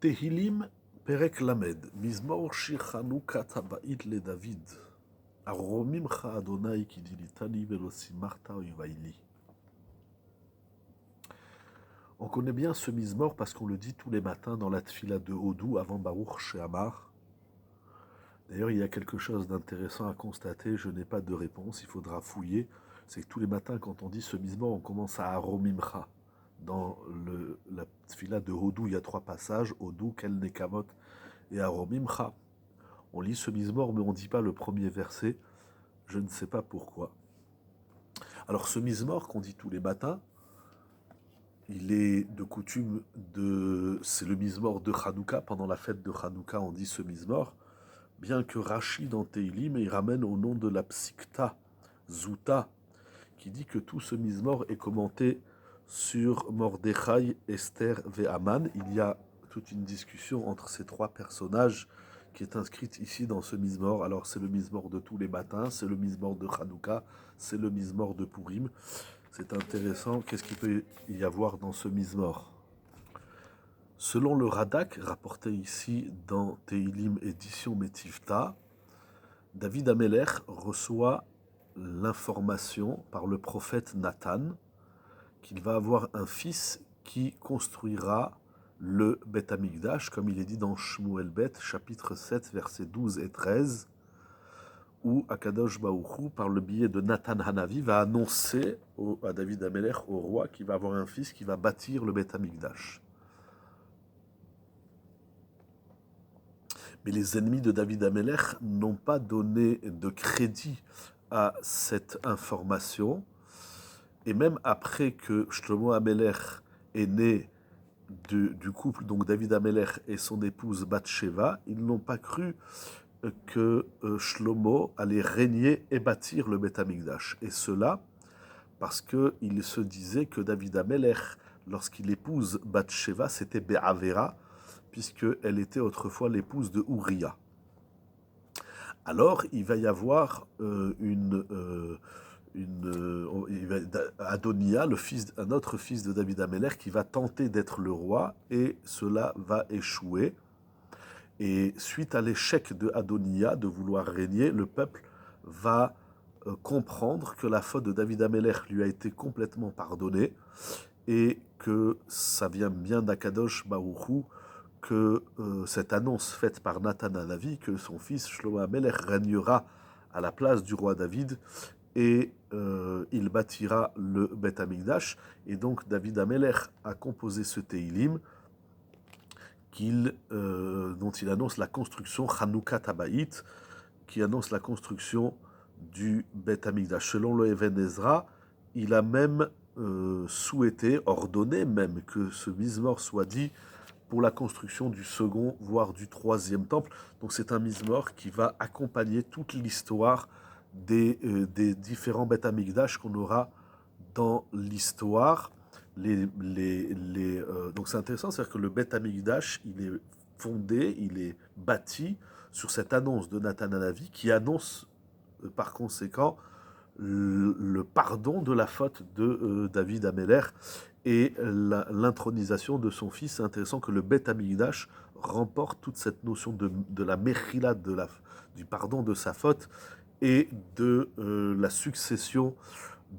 Tehilim Perek Lamed, Mizmor Shir Chanukat Habait le David, Aromimcha Adonai Kidilitani Velosimarta Oivaili. On connaît bien ce Mizmor parce qu'on le dit tous les matins dans la tfila de Hodou avant Baruch Shehamar. D'ailleurs, il y a quelque chose d'intéressant à constater, je n'ai pas de réponse, il faudra fouiller. C'est que tous les matins, quand on dit ce Mizmor, on commence à Aromimcha. Dans la tfila de Hodou, il y a 3 passages, Hodou, Kel Nekamot et Aromimcha. On lit ce Mizmor, mais on ne dit pas le premier verset. Je ne sais pas pourquoi. Alors ce Mizmor qu'on dit tous les matins, il est de coutume c'est le Mizmor de Hanouka. Pendant la fête de Hanouka, on dit ce Mizmor. Bien que Rashi dans Teilim, il ramène au nom de la Psikta, Zuta, qui dit que tout ce Mizmor est commenté sur Mordechai, Esther et Haman. Il y a toute une discussion entre ces 3 personnages qui est inscrite ici dans ce Mizmor. Alors c'est le Mizmor de tous les matins, c'est le Mizmor de Hanouka, c'est le Mizmor de Purim. C'est intéressant, qu'est-ce qu'il peut y avoir dans ce Mizmor? Selon le Radak, rapporté ici dans Teilim édition Metivta, David Amelech reçoit l'information par le prophète Nathan qu'il va avoir un fils qui construira le Beth Amikdash, comme il est dit dans Shmuel Bet, chapitre 7, versets 12 et 13, où Akadosh Baruch Hu, par le biais de Nathan Hanavi, va annoncer à David Amelech, au roi, qu'il va avoir un fils qui va bâtir le Beth Amikdash. Mais les ennemis de David Amelech n'ont pas donné de crédit à cette information. Et même après que Shlomo Amelech est né du couple, donc David Amelech et son épouse Bathsheba, ils n'ont pas cru que Shlomo allait régner et bâtir le Beth Amikdash. Et cela parce qu'il se disait que David Amelech, lorsqu'il épouse Bathsheba, c'était Be'avera, puisqu'elle était autrefois l'épouse de Uriah. Alors, il va y avoir Adonia, un autre fils de David Amelech, qui va tenter d'être le roi, et cela va échouer. Et suite à l'échec de Adonia de vouloir régner, le peuple va comprendre que la faute de David Amelech lui a été complètement pardonnée, et que ça vient bien d'Akadosh Baruch Hu, que cette annonce faite par Nathan Hanavi, que son fils Shlomo Amelech régnera à la place du roi David, et il bâtira le Beth Amikdash. Et donc David Amelech a composé ce Teilim dont il annonce la construction, Chanoukat Habayit, qui annonce la construction du Beth Amikdash. Selon le Even Ezra, il a même souhaité, ordonné même, que ce Mizmor soit dit pour la construction du 2e, voire du 3e temple. Donc c'est un Mizmor qui va accompagner toute l'histoire des différents Beth Amikdash qu'on aura dans l'histoire. Donc c'est intéressant, c'est-à-dire que le Beth Amikdash, il est fondé, il est bâti sur cette annonce de Nathan Hanavi qui annonce par conséquent le pardon de la faute de David Amelech et l'intronisation de son fils. C'est intéressant que le Beth Amikdash remporte toute cette notion de la mechila, du pardon de sa faute et de la succession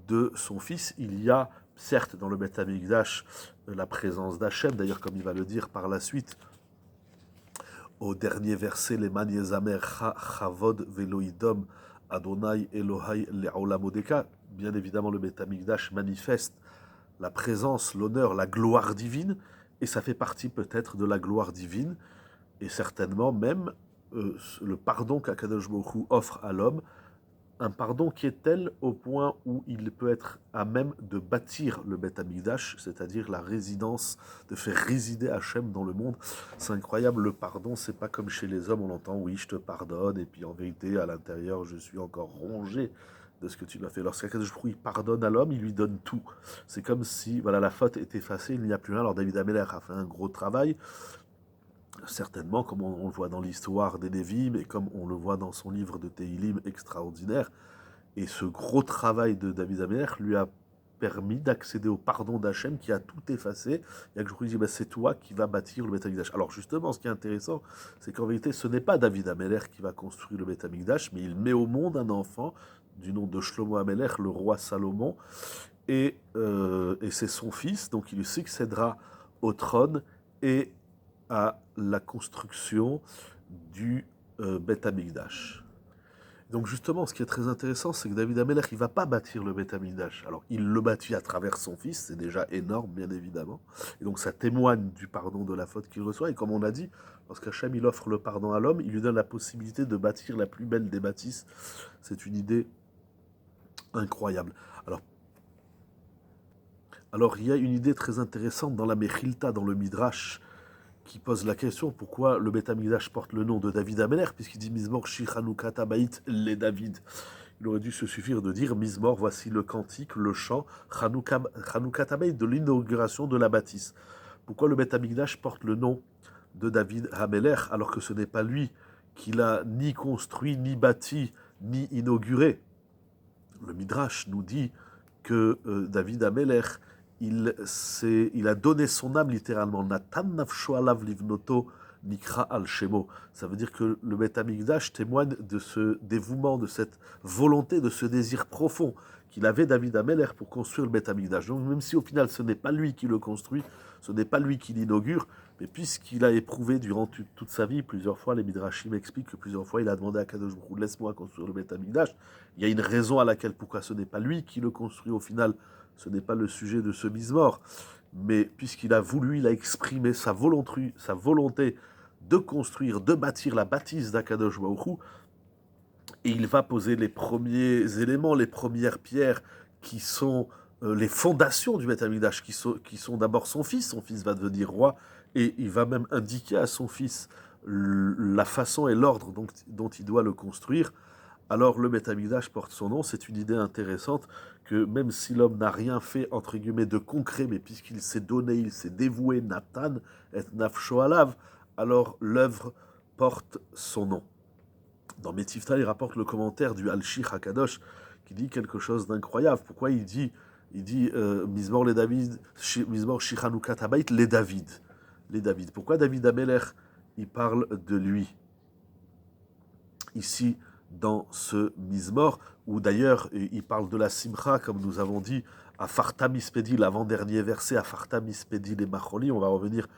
de son fils. Il y a certes dans le Beth Amikdash la présence d'Hachem, d'ailleurs comme il va le dire par la suite au dernier verset, les man yezamer chavod veloidom Adonai Elohai le'olamodeka. Bien évidemment, le Beth Amikdash manifeste la présence, l'honneur, la gloire divine, et ça fait partie peut-être de la gloire divine, et certainement même le pardon qu'Akadosh Baruch Hu offre à l'homme, un pardon qui est tel au point où il peut être à même de bâtir le Beth Amikdash, c'est-à-dire la résidence, de faire résider Hachem dans le monde. C'est incroyable, le pardon, c'est pas comme chez les hommes, on entend oui, je te pardonne, et puis en vérité, à l'intérieur, je suis encore rongé de ce que tu m'as fait. Lorsqu'Akadosh Baruch Hu pardonne à l'homme, il lui donne tout. C'est comme si voilà, la faute est effacée, il n'y a plus rien. Alors David Amelech a fait un gros travail, certainement, comme on le voit dans l'histoire des Nevi'im et comme on le voit dans son livre de Teilim extraordinaire. Et ce gros travail de David Amelech lui a permis d'accéder au pardon d'Hachem qui a tout effacé. Et Akadosh dit, c'est toi qui vas bâtir le Beth Amikdash. Alors justement, ce qui est intéressant, c'est qu'en vérité, ce n'est pas David Améler qui va construire le Beth Amikdash, mais il met au monde un enfant du nom de Shlomo Améler, le roi Salomon, et c'est son fils, donc il lui succédera au trône et à la construction du Beth Amikdash. Donc justement, ce qui est très intéressant, c'est que David Améler, il ne va pas bâtir le Beth Amikdash. Alors, il le bâtit à travers son fils, c'est déjà énorme, bien évidemment. Et donc, ça témoigne du pardon de la faute qu'il reçoit. Et comme on a dit, lorsqu'Hachem, il offre le pardon à l'homme, il lui donne la possibilité de bâtir la plus belle des bâtisses. C'est une idée incroyable. Alors, il y a une idée très intéressante dans la Mechilta, dans le Midrash, qui pose la question pourquoi le Beth Amikdash porte le nom de David Améler, puisqu'il dit Mizmor Shi Chanukah Tabaït les David. Il aurait dû se suffire de dire Mizmor, voici le cantique, le chant, Chanukah Tabaït, de l'inauguration de la bâtisse. Pourquoi le Beth Amikdash porte le nom de David Améler, alors que ce n'est pas lui qui l'a ni construit, ni bâti, ni inauguré? Le Midrash nous dit que David Améler, il a donné son âme littéralement. Natan nafsho alav livnoto nikra al shemo. Ça veut dire que le Beth Amikdash témoigne de ce dévouement, de cette volonté, de ce désir profond qu'il avait David Améler pour construire le Beth Amikdash. Donc même si au final ce n'est pas lui qui le construit, ce n'est pas lui qui l'inaugure, mais puisqu'il a éprouvé durant toute sa vie, plusieurs fois, les Midrashim expliquent que plusieurs fois il a demandé à Kadosh Baruch Hu, laisse-moi construire le Beth Amikdash. Il y a une raison à laquelle pourquoi ce n'est pas lui qui le construit au final. Ce n'est pas le sujet de ce Mizmor, mais puisqu'il a voulu, il a exprimé sa volonté de construire, de bâtir la bâtisse d'Akadosh Baruch Hu, et il va poser les premiers éléments, les premières pierres qui sont les fondations du Beth Amikdash, qui sont d'abord son fils va devenir roi, et il va même indiquer à son fils la façon et l'ordre dont il doit le construire. Alors le Beth Amikdash porte son nom. C'est une idée intéressante que même si l'homme n'a rien fait, entre guillemets, de concret, mais puisqu'il s'est donné, il s'est dévoué, Nathan et Nafsho Alav, alors l'œuvre porte son nom. Dans Metivta, il rapporte le commentaire du Al-Shich HaKadosh qui dit quelque chose d'incroyable. Pourquoi il dit Mizmor les David, Mizmor Shichanukah Tabaït, les David. Pourquoi David Améler, il parle de lui ici dans ce Mizmor, où d'ailleurs il parle de la Simcha, comme nous avons dit, à Farta Mispedi, l'avant-dernier verset, à Farta Mispedi les Macholi. On va revenir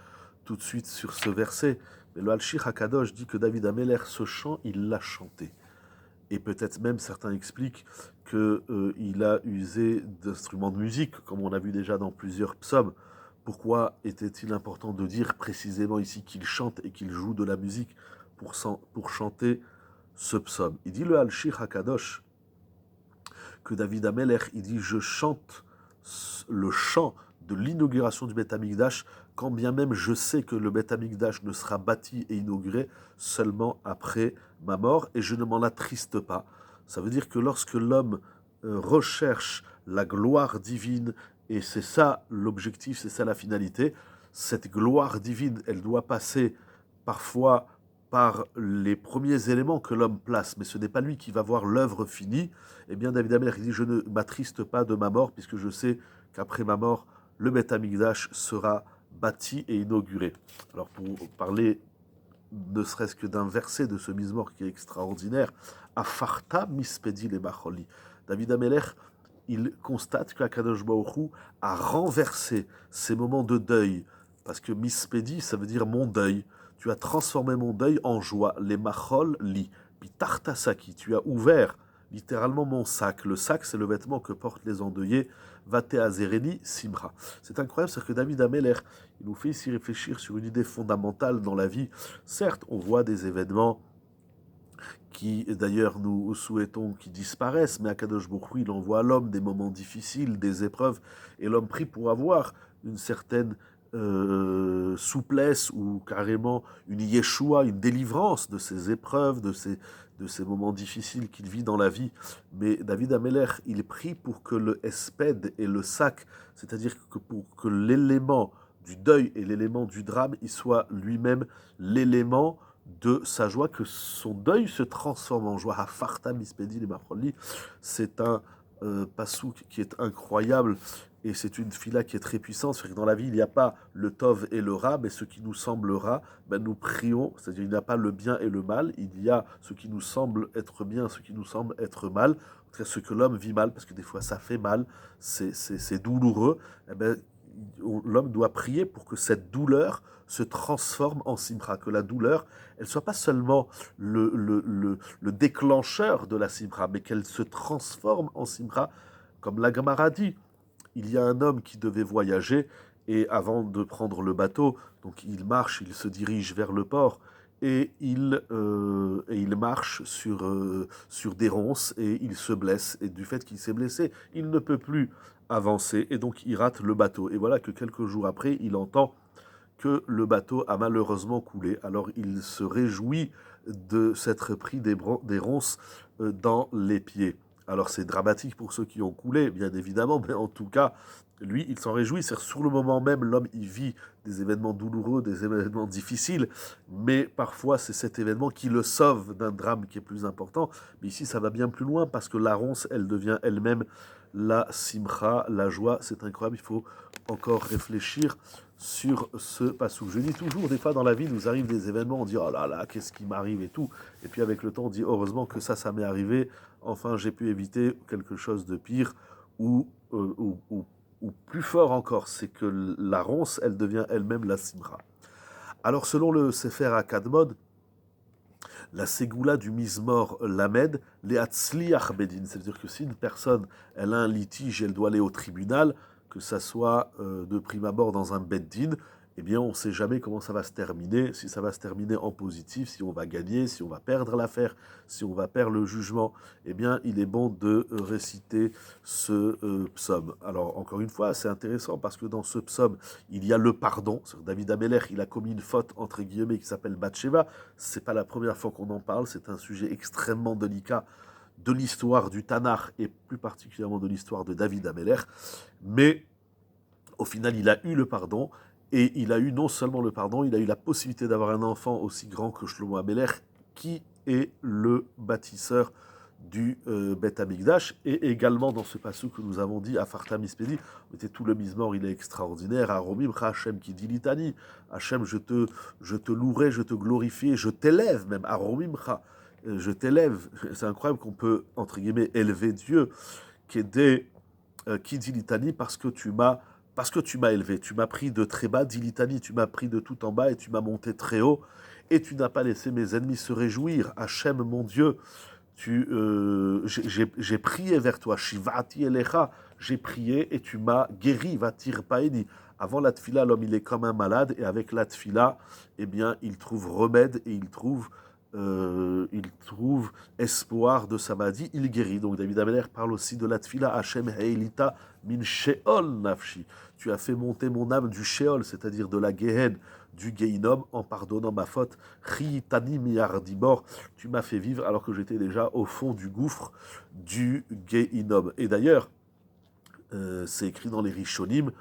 tout de suite sur ce verset. Mais le Al-Shich HaKadosh dit que David Améler, ce chant, il l'a chanté. Et peut-être même, certains expliquent qu'il a usé d'instruments de musique, comme on a vu déjà dans plusieurs psaumes. Pourquoi était-il important de dire précisément ici qu'il chante et qu'il joue de la musique pour chanter ce psaume? Il dit le Al-Shich HaKadosh que David Améler, il dit « Je chante le chant de l'inauguration du Beth Amikdash, quand bien même je sais que le Beth Amikdash ne sera bâti et inauguré seulement après ma mort, et je ne m'en attriste pas. » Ça veut dire que lorsque l'homme recherche la gloire divine, et c'est ça l'objectif, c'est ça la finalité, cette gloire divine, elle doit passer parfois par les premiers éléments que l'homme place, mais ce n'est pas lui qui va voir l'œuvre finie. Eh bien, David Améler dit « Je ne m'attriste pas de ma mort, puisque je sais qu'après ma mort, le Beth Amikdash sera bâti et inauguré. » Alors, pour parler ne serait-ce que d'un verset de ce Mizmor qui est extraordinaire, « Afarta mispedi le macholi » David Améler, il constate qu'Akadosh Baruch Hu a renversé ces moments de deuil, parce que mispedi, ça veut dire mon deuil. Tu as transformé mon deuil en joie. Les machol li. Puis tartasaki, tu as ouvert littéralement mon sac. Le sac, c'est le vêtement que portent les endeuillés. Vate azereni simra. C'est incroyable, c'est que David Améler, il nous fait ici réfléchir sur une idée fondamentale dans la vie. Certes, on voit des événements qui, d'ailleurs, nous souhaitons qu'ils disparaissent, mais Akadosh Baruch Hu, il envoie à l'homme des moments difficiles, des épreuves, et l'homme prie pour avoir une certaine souplesse ou carrément une yeshua, une délivrance de ces épreuves, de ces moments difficiles qu'il vit dans la vie. Mais David Améler, il prie pour que le esped et le sac, c'est-à-dire que pour que l'élément du deuil et l'élément du drame, il soit lui-même l'élément de sa joie, que son deuil se transforme en joie. Hafarta mispedi le macholi, c'est un pasouk qui est incroyable, et c'est une fila qui est très puissante. C'est-à-dire que dans la vie, il n'y a pas le tov et le ra, mais ce qui nous semble ra, ben nous prions. C'est-à-dire il n'y a pas le bien et le mal, il y a ce qui nous semble être bien, ce qui nous semble être mal. En tout cas, ce que l'homme vit mal, parce que des fois ça fait mal, c'est douloureux. Eh ben, l'homme doit prier pour que cette douleur se transforme en simra, que la douleur, elle soit pas seulement le déclencheur de la simra, mais qu'elle se transforme en simra, comme la Gemara dit. Il y a un homme qui devait voyager, et avant de prendre le bateau, donc il marche, il se dirige vers le port, et il marche sur des ronces, et il se blesse, et du fait qu'il s'est blessé, il ne peut plus avancer, et donc il rate le bateau. Et voilà que quelques jours après, il entend que le bateau a malheureusement coulé. Alors il se réjouit de s'être pris des ronces dans les pieds. Alors c'est dramatique pour ceux qui ont coulé, bien évidemment, mais en tout cas, lui, il s'en réjouit. C'est sur le moment même, l'homme, il vit des événements douloureux, des événements difficiles, mais parfois c'est cet événement qui le sauve d'un drame qui est plus important. Mais ici, ça va bien plus loin, parce que la ronce, elle devient elle-même la simcha, la joie. C'est incroyable, il faut encore réfléchir sur ce passage. Je dis toujours, des fois dans la vie, nous arrivent des événements, on dit oh là là, qu'est-ce qui m'arrive et tout. Et puis avec le temps, on dit heureusement que ça m'est arrivé. Enfin, j'ai pu éviter quelque chose de pire, ou plus fort encore, c'est que la ronce, elle devient elle-même la simra. Alors, selon le Sefer Akadmod, la ségoula du Mizmor Lamed, les Hatzliach Bedin, c'est-à-dire que si une personne, elle a un litige, elle doit aller au tribunal, que ça soit de prime abord dans un Beddin, eh bien on ne sait jamais comment ça va se terminer, si ça va se terminer en positif, si on va gagner, si on va perdre l'affaire, si on va perdre le jugement. Eh bien il est bon de réciter ce psaume. Alors encore une fois, c'est intéressant parce que dans ce psaume, il y a le pardon. David Ameler, il a commis une faute entre guillemets qui s'appelle Bathsheba. C'est pas la première fois qu'on en parle, c'est un sujet extrêmement délicat de l'histoire du Tanakh et plus particulièrement de l'histoire de David Ameler. Mais au final, il a eu le pardon, et il a eu non seulement le pardon, il a eu la possibilité d'avoir un enfant aussi grand que Shlomo Ameler, qui est le bâtisseur du Beth Amikdash, et également dans ce passage que nous avons dit, à Fartam Ispedi, tout le Mizmor, il est extraordinaire, à Romim, Hachem qui dit litani, Hachem, je te louerai, je te glorifie, je t'élève même, à Romim, je t'élève. C'est incroyable qu'on peut, entre guillemets, élever Dieu, qui dit litani, parce que tu m'as élevé, tu m'as pris de très bas, dit litani, tu m'as pris de tout en bas et tu m'as monté très haut, et tu n'as pas laissé mes ennemis se réjouir. Hachem, mon Dieu, j'ai prié vers toi, Shivati Elecha, j'ai prié et tu m'as guéri, Vatir Paeni. Avant la tfila, l'homme il est comme un malade, et avec la tfila, eh bien, il trouve remède, et il trouve espoir de sa maladie, il guérit. Donc David Ameller parle aussi de la tfila, Hachem Heilita min Sheol nafshi. Tu as fait monter mon âme du Sheol, c'est-à-dire de la Gehen, du Geinom, en pardonnant ma faute. Chiyitani miyardibor, tu m'as fait vivre alors que j'étais déjà au fond du gouffre du Geinom. Et d'ailleurs, c'est écrit dans les Rishonim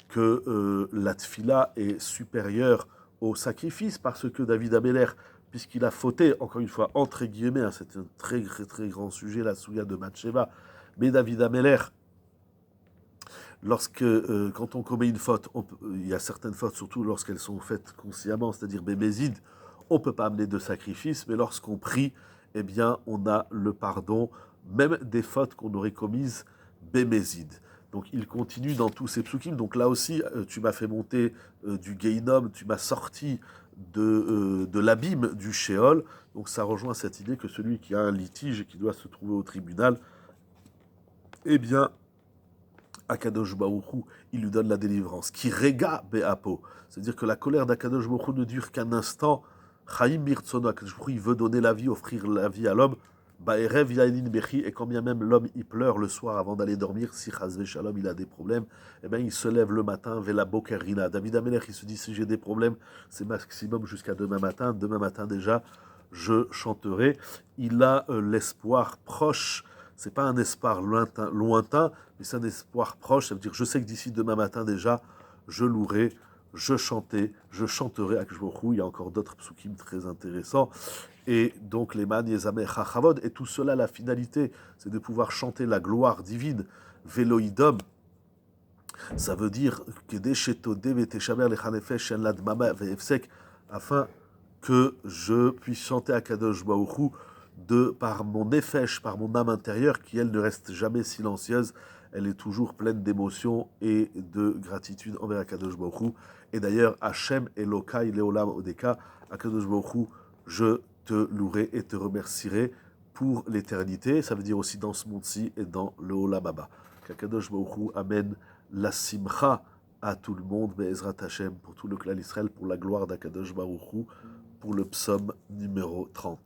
que la tfila est supérieure au sacrifice, parce que David Ameller, puisqu'il a fauté, encore une fois, entre guillemets, hein, c'est un très, très, très grand sujet, la souilla de Bathsheba, mais David Ameller, quand on commet une faute, il y a certaines fautes, surtout lorsqu'elles sont faites consciemment, c'est-à-dire bémézid, on ne peut pas amener de sacrifice, mais lorsqu'on prie, eh bien, on a le pardon, même des fautes qu'on aurait commises bémézid. Donc il continue dans tous ces psukim. Donc là aussi, tu m'as fait monter du Geinom, tu m'as sorti de l'abîme du Sheol. Donc ça rejoint cette idée que celui qui a un litige et qui doit se trouver au tribunal, eh bien, Akadosh Baruch Hu, il lui donne la délivrance. Qui rega be'apo. C'est-à-dire que la colère d'Akadosh Baruch Hu ne dure qu'un instant. Chaim mirtsono, Akadosh Baruch Hu, il veut donner la vie, offrir la vie à l'homme. Ba'erev yainin bechi, et quand bien même l'homme il pleure le soir avant d'aller dormir, si chazve shalom il a des problèmes, eh bien il se lève le matin, vela bokerina. David Ameler, il se dit, si j'ai des problèmes, c'est maximum jusqu'à demain matin. Demain matin déjà, je chanterai. Il a l'espoir proche. C'est pas un espoir lointain, mais c'est un espoir proche. Ça veut dire, je sais que d'ici demain matin déjà, je louerai je chanterai Akadosh Baruch Hu. Il y a encore d'autres psukim très intéressants. Et donc les man yezameh chachavod, et tout cela, la finalité, c'est de pouvoir chanter la gloire divine, veloïdom. Ça veut dire afin que je puisse chanter à Kadosh Baruch Hu par mon nefesh, par mon âme intérieure, qui elle ne reste jamais silencieuse, elle est toujours pleine d'émotion et de gratitude envers Akadosh Baruch Hu. Et d'ailleurs, Hachem Elokai Leolam Odeka, Akadosh Baruch Hu, je te louerai et te remercierai pour l'éternité. Ça veut dire aussi dans ce monde-ci et dans le Olam Abba. Qu'Akadosh Baruch Hu amène la simcha à tout le monde, Be'ezrat Hashem, pour tout le clan Israël, pour la gloire d'Akadosh Baruch Hu, pour le psaume numéro 30.